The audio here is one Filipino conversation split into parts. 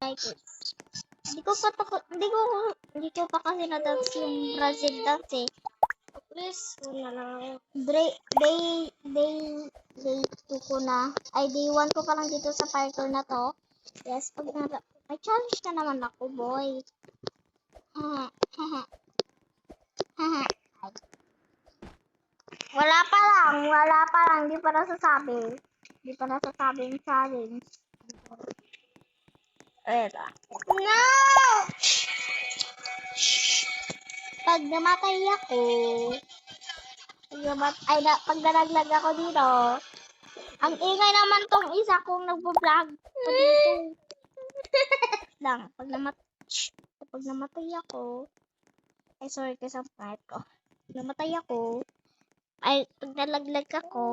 like it. Hindi ko pa kasi na-dance yung Brazil dance eh. Please, wala lang. Day 2 ko na. Ay, day 1 ko pa lang dito sa parkour na to. Yes, may challenge na naman ako, boy. Wala pa lang. Hindi pa nasasabi yung challenge. Eto. No! Pag namatay ako, pag nalaglag ako dito, ang ingay naman tong isa kong nagbo-vlog ko dito. Pag namatay ako, ay sorry kasi ang pangit ko. Namatay ako, ay pag nalaglag ako,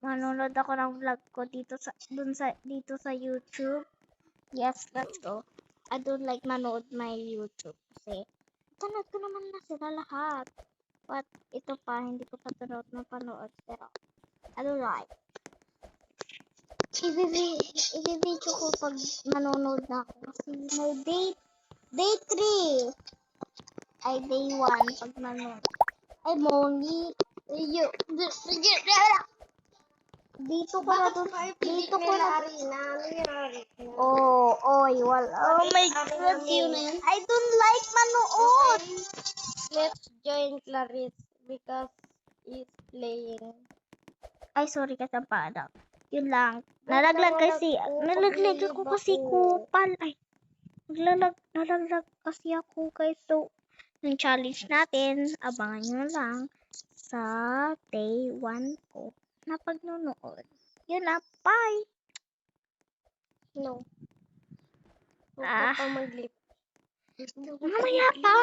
manunod ako ng vlog ko. Dito sa YouTube. Yes, let's go. I don't like manood my YouTube kasi panood ko naman na sila lahat. But ito pa, hindi ko pa mapanood. Pero I don't like. I-video ko pag manonood na ako. Kasi may day 3. Ay, day 1 pag manonood. Ay, Moni. Dito ko na doon. Dito ko na. Oh my God, yun na yun. I don't like manood. Let's join Clarice because he's playing. Ay, sorry kasi paano. Yun lang. Nalaglag ako kasi kupal. Ay, nalaglag kasi ako guys. So, yung challenge natin, abangan nyo lang sa day 1 ko na pagnunood. Yun na, bye! No. Huwag ka pa mag-lip. Mamaya pa!